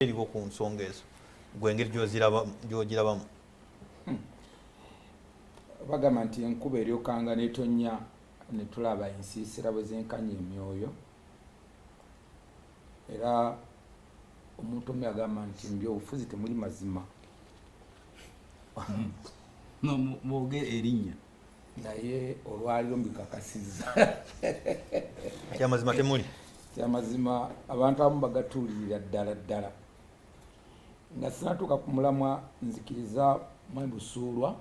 eriko ku nsonga ezo gwe engeri gy'ogirabamu? Bagamba nti enkuba eryokanga n'etonnya ne tulaba ensiisira bwe zenkanya emyoyo, era omuntu omu yagamba nti mu byobufuzi temuli mazima. Mwogere erinnya naye olwaliro mbikakasizza. Kyamazima temuli? Kyamazima abantu abamu bagatuulirira ddala nga sinatuuka ku mulamwa nzikiriza Mwai Busuulwa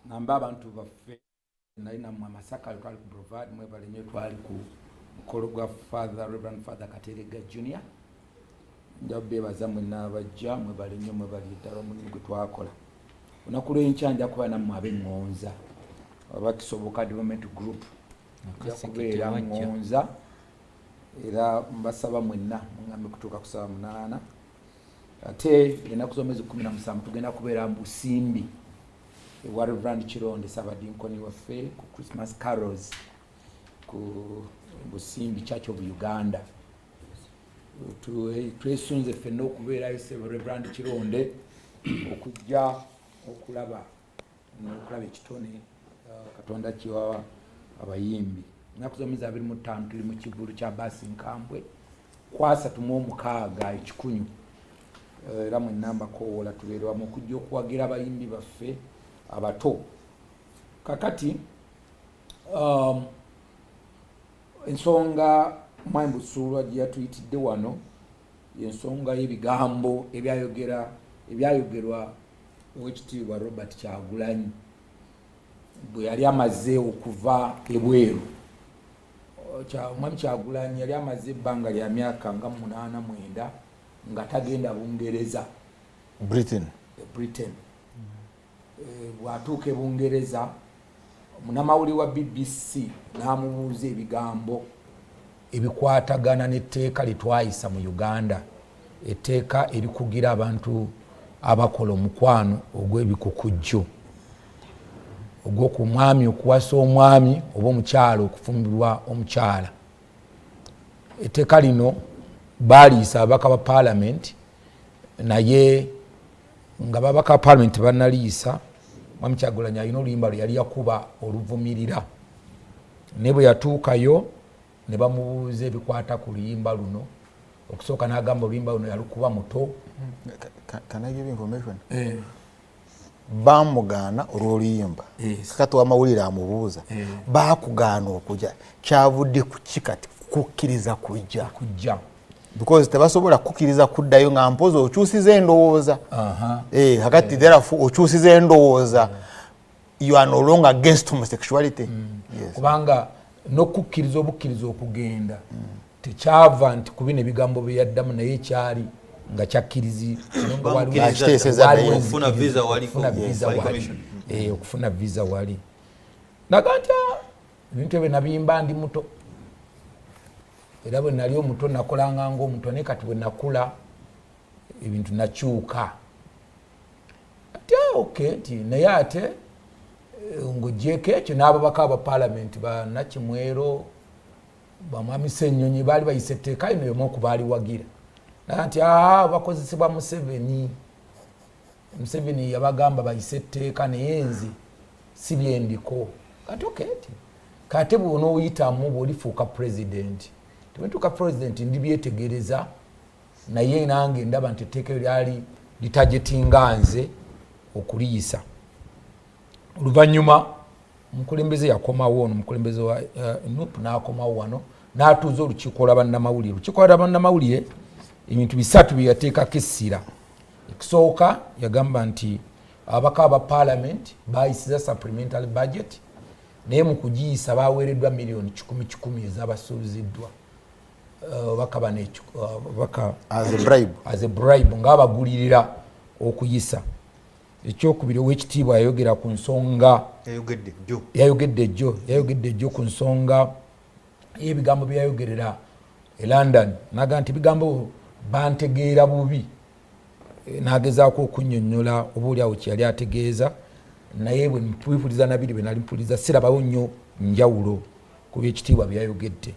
ngamba abantu baffe nali nammwe amasaka twali ku Boulevard mwebale nnyo twali ku mukolo gwa Reverend Father Katerega Junior. Nja beebaza mwenna abajja mwebale nnyo mwebale ddala omulimu gwe twakola. Olunaku lw'enkya nja kuba nammwe ab'eŋŋonza abakisoboka development group nja kubeera ŋŋonza era mbasaba mwenna muŋŋambe kutuuka ku 8 ate ennaku z'omwezi 17 tugenda kubeera mu Busimbi ewa Reverend Kironde Sabadinkoni waffe ku Christmas carols ku Busimbi Church of Uganda. Twesunze ffenna okubeerayo Reverend Kironde okujja okulaba ekitone Katonda kiwa abayimbi. Ennaku z'omwezi 25 tuli mu kivulu kya Basi Nkambwe kwasa tumomukaaga ekikunyu era mwenna mbakoowola tubeere wamu okujja okuwagira abayimbi baffe abato. Kakati ensonga Mwai Busuulwa gye yatuyitidde wano y'ensonga y'ebigambo ebyayogerwa Oweekitiibwa Robert Kyagulanyi bwe yali amaze okuva ebweru. Omwami Kyagulanyi yali amaze ebbanga lya myaka nga 8-9 nga tagenda Bungereza, Britain. Bw'atuuka e Bungereza munnamawulire wa BBC n'amubuuza ebigambo ebikwatagana n'etteeka lye twayisa mu Uganda, etteeka erikugira abantu abakola omukwano ogw'ebikukujjo ogw'oku mwami okuwasa omwami oba omukyala okufumbirwa omukyala. Etteeka lino baaliisa ababaka ba Parliament, naye nga babaka ba Parliament bannaliisa Mwami Kyagulanyi alina oluyimba lwe yali yakuba oluvumirira. Ne bwe yatuukayo ne bamubuuza ebikwata ku luyimba luno, okusooka n'agamba oluyimba luno yalukuba muto. Can I give information? Bamugaana olw'oluyimba. Kakati w'amawulire amubuuza baakugaana okujja, kyavudde ku kikati kukkiriza kujja. Because tebasobola kukkiriza kuddayo nga mpozi okyusiza endowooza. Kakati therefore okyusiza endowooza, you are no longer against homosexuality. Kubanga n'okukkiriza obukkiriza okugenda tekyava nti ku bino ebigambo bye yaddamu naye kyali nga kyakkirizi okufuna visa okufuna visa wali. Naganja ebintu ebyo nabiyimba ndi muto, era bwe nali omuto nakolanga ng'omuto, naye kati bwe nakula ebintu nakyuka. Ati naye ate ng'oggyeko ekyo n'ababaka aba Parliament ba Nakimwero bamwami Ssennyonyi baali bayise etteeka lino y'omu ku baaliwagira nti bakozesebwa Museveni yabagamba bayise etteeka naye nze si byendiko. Kati bw'onooyitamu bw'olifuuka president, tewentuuka president ndi byetegereza, naye nange ndaba nti etteeka lyali litagetinga nze okuliyisa. Oluvannyuma omukulembeze yakomawo, omukulembeze wa NUP n'akomawo wano n'atuuza olukiiko lwa bannamawulire. Olukiiko lwa bannamawulire ebintu 3 bye yateekako essira. Ekisooka yagamba nti ababaka aba Parliament bayisiza supplementary budget, naye mu kugiyisa baweereddwa million 10 ezabasuubiziddwa baka as a bribe nga abagulirira okuyisa. Ekyokubiri Oweekitiibwa yayogera ku nsonga yayogedde jjo ku nsonga y'ebigambo byayogerera e London. Naga nti ebigambo bantegeera bubi, nagezaako okunnyonnyola obaoliawo kye yali ategeeza, naye bwe mpuliriza nabiri bwe nali mpuliriza sirabawo nnyo njawulo ku by'ekitiibwa byayogedde.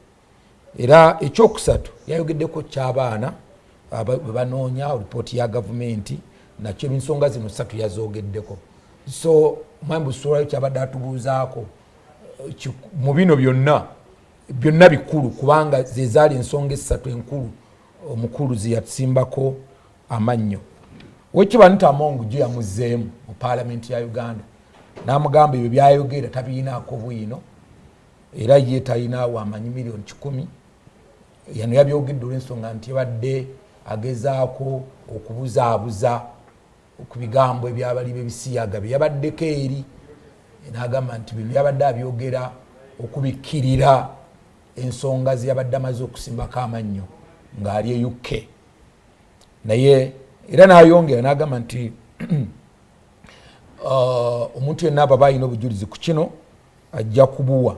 Era ekyokusatu yayogeddeko ky'abaana banoonya ripooti ya gavumenti nakyo ensonga zino 3 yazoogeddeko. So Mwami Busoolwa kyabadde atubuuzaako mu bino byonna bikulu kubanga ze zaali ensonga 3 enkulu omukulu ze yatusimbako amannyo. Wekiba Ntamongo gye yamuzzeemu mu paalamenti ya Uganda n'amugamba ebyo byayogera tabiinaako bwino era ye talinawo amanyi miliyoni 10. Yano yabyogedde olw'ensonga nti yabadde agezaako okubuzaabuza ku bigambo ebyabali b'ebisiyaga bye yabaddeko eri n'agamba nti bino yabadde abyogera okubikkirira ensonga ze yabadde amaze okusimbako amannyo ng'ali e UK. Naye era n'ayongera n'agamba nti omuntu yenna aba balina obujulizi ku kino ajja kubuwa.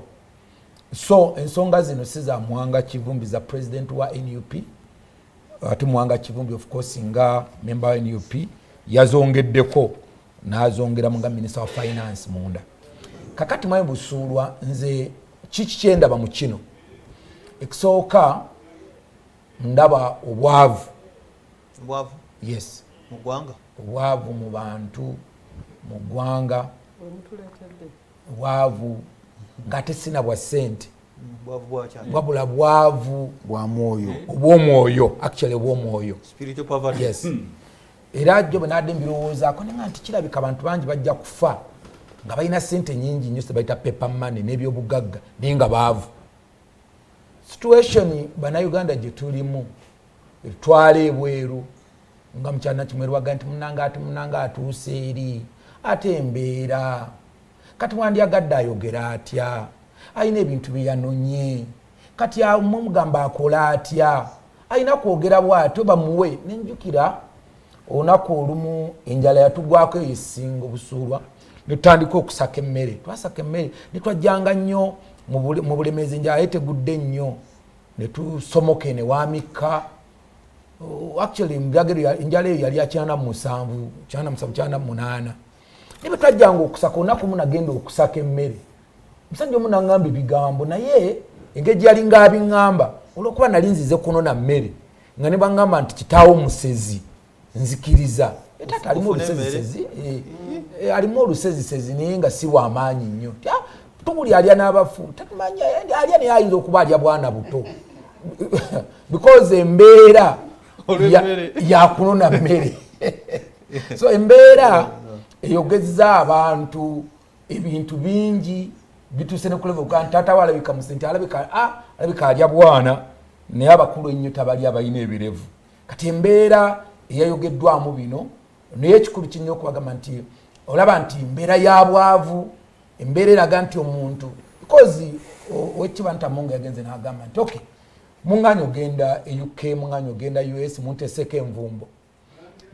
So ensonga zino si za Muwanga Kivumbi za president wa NUP ate Muwanga Kivumbi of course nga member wa NUP yazongeddeko n'azongeramu nga minister wa finance munda. Kakati Mwami Busoolwa nze kiki kyendaba mu kino ekisooka ndaba obwavu. Yes, mu ggwanga obwavu mu bantu mu ggwanga obwavu ng'ate sina bwa ssente wabula bwavu bwa mwoyo obw'omwoyo actually obw'omwoyo. Yes. Era jjo bwe nadde mbirowoozaako nenga nti kirabika abantu bangi bajja kufa nga balina ssente nyingi nnyo sebayita paper money n'ebyobugagga naye nga baavu. Situation bannayuganda gye tulimu etwala ebweru nga mukyana kimwerwaga nti munanga atuuse eri ate embeera kati wandyagadde ayogera atya alina ebintu bye yanonye kati mumugamba akola atya alina kwogera bw'atyo bamuwe. Nenjukira olunaku olumu enjala yatugwako eyesinga Busoolwa netutandika okusaka emmere. Twasaka emmere netwajjanga nnyo mu bulemezi enjala yetegudde nnyo netusomoke ne waamika. Actually enjala eyo yali ya 97 98 nibe twajjanga okusaka olunaku munagenda okusaka emmere musajja omu nangamba ebigambo naye engeri yali ngaabiŋŋamba olwokuba nali nzize kunona mmere nga ne baŋŋamba nti kitaawo musezi nzikiriza etata alimu olusezisezi alimu olusezisezi naye nga si w'amaanyi nnyo tubuli alya n'abafu tatumanya alya naye ayinza okuba alya bwana buto because embeera yakunona mmere. So embeera eyogezza abantu ebintu bingi bituuse ne kuleva okuga nti taata we alabika musente alabika alya bwana naye abakulu ennyo tabalya balina ebirevu. Kati embeera eyayogeddwamu bino naye ekikulu kinnyo okubagamba nti olaba nti embeera ya bwavu embeera eraga nti omuntu because Wekiba Ntamongo yagenze n'agamba nti okay munganya ogenda e UK munganya ogenda US munteseko envumbo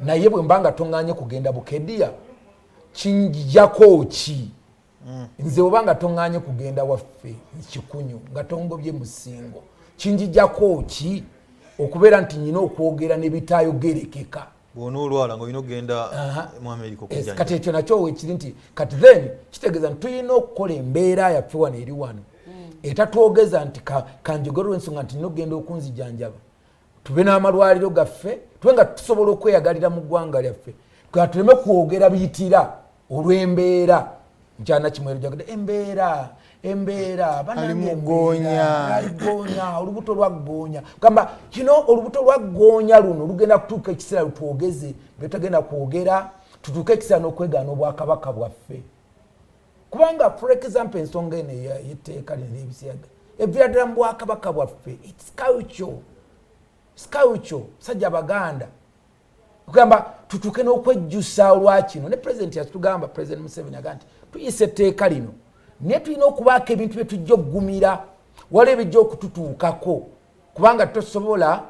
naye bwe mbanga tonganye kugenda Bukedya kinjijako ki nze obanga tonganye kugenda waffe Kikunyu nga tongobye musingo kinjijako ki okubeera nti nyina okwogera nebitayogerekeka bw'onoolwala ng'olina okugenda mu America okujjanja. Kati ekyo nakyo weekiri nti kati then kitegeeza nti tulina okukola embeera yaffe wano eri wano etatwogeza nti kanjogera olw'ensonga nti nina okugenda okunzijanjaba tube n'amalwaliro gaffe tube nga tusobola okweyagalira mu ggwanga lyaffe tuleme kwogera biyitira olw'embeera. Mukyana Kimwero jagade embeera alimugonya olubuto lwagonya kamba kino olubuto lwagonya luno lugenda kutuuka ekiseera lutwogeze betagenda kwogera tutuuke ekiseera n'okwegaana obwakabaka bwaffe kubanga for example ensonga eno y'etteeka lino n'ebisiyaga evira ddala mu bwakabaka bwaffe its culture sajja Baganda kugamba tutuuke n'okwejjusa olwakino ne president yatugamba president Museveni agamba nti tuyise etteeka lino naye tulina okubaako ebintu bye tujja okugumira waliwo ebijja okututuukako kubanga tosobola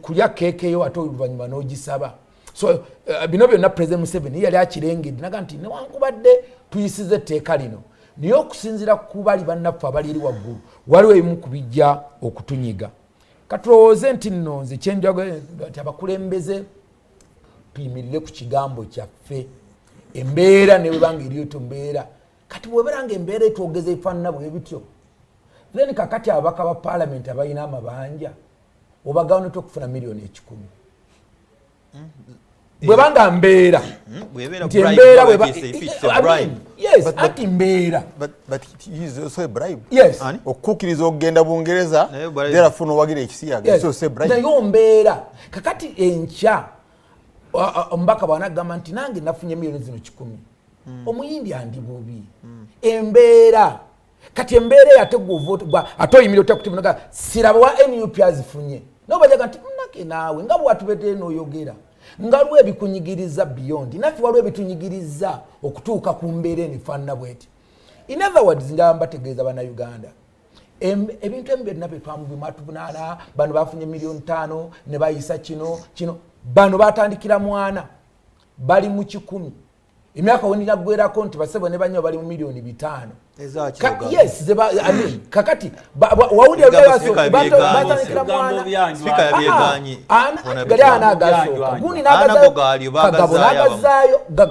kulya keekeyo ate oluvannyuma n'ogisaba. So bino byonna president Museveni yali akirengedde naga nti newankubadde tuyisize etteeka lino naye okusinziira ku bali bannaffe abali eri waggulu waliwo ebimu ku bijja okutunyiga. Katulowooze nti nno nze kyenjagala nti abakulembeze tuyimirire ku kigambo kyaffe embeera ne bwebanga eriyo mbeera kati bweberanga embeera etwogeza efaanana bwe bityo then kakati ababaka ba parliament abalina amabanja obagaana okufuna miliyoni 10 bwebanga mbeera nti embeera ati mbeera but he is also a bribe. Yes. Okukkiriza okugenda Bungereza therefore nowagira ekisiyaga so say bribe. Nayo mbeera kakati enkya ombaka bwanagamba nti nange nafunye miliyoni zino 10 omuyindi andi bubi embeera kati embeera yategwa vote atoyimira otakutimunaga siraba wa NUP azifunye nobajaga nti mnake naawe nga bwatubete noyogera nga lwe bikunyigiriza beyond naffe walwe bitunyigiriza okutuuka ku mbeera enifaanana bweti. In other words njamba tegeeza bana Uganda ebintu embeera nabyo twamubimatubunaana bano bafunye miliyoni 5 ne bayisa kino bano batandikira mwana bali mu 10 emyaka woni nagwerako nti basebo ne banyo bali mu miliyoni 5 yes kakati wawuli yabaso batandikira mwana spika yabyeganye gali anagaso guni nagazayo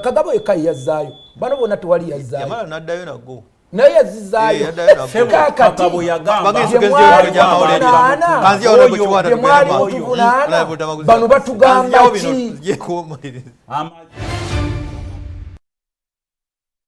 kagabo ekayazayo bano bona tewali yazayo yamala naddayo nago naye yazizayo kakabo yagamba bano batugamba ki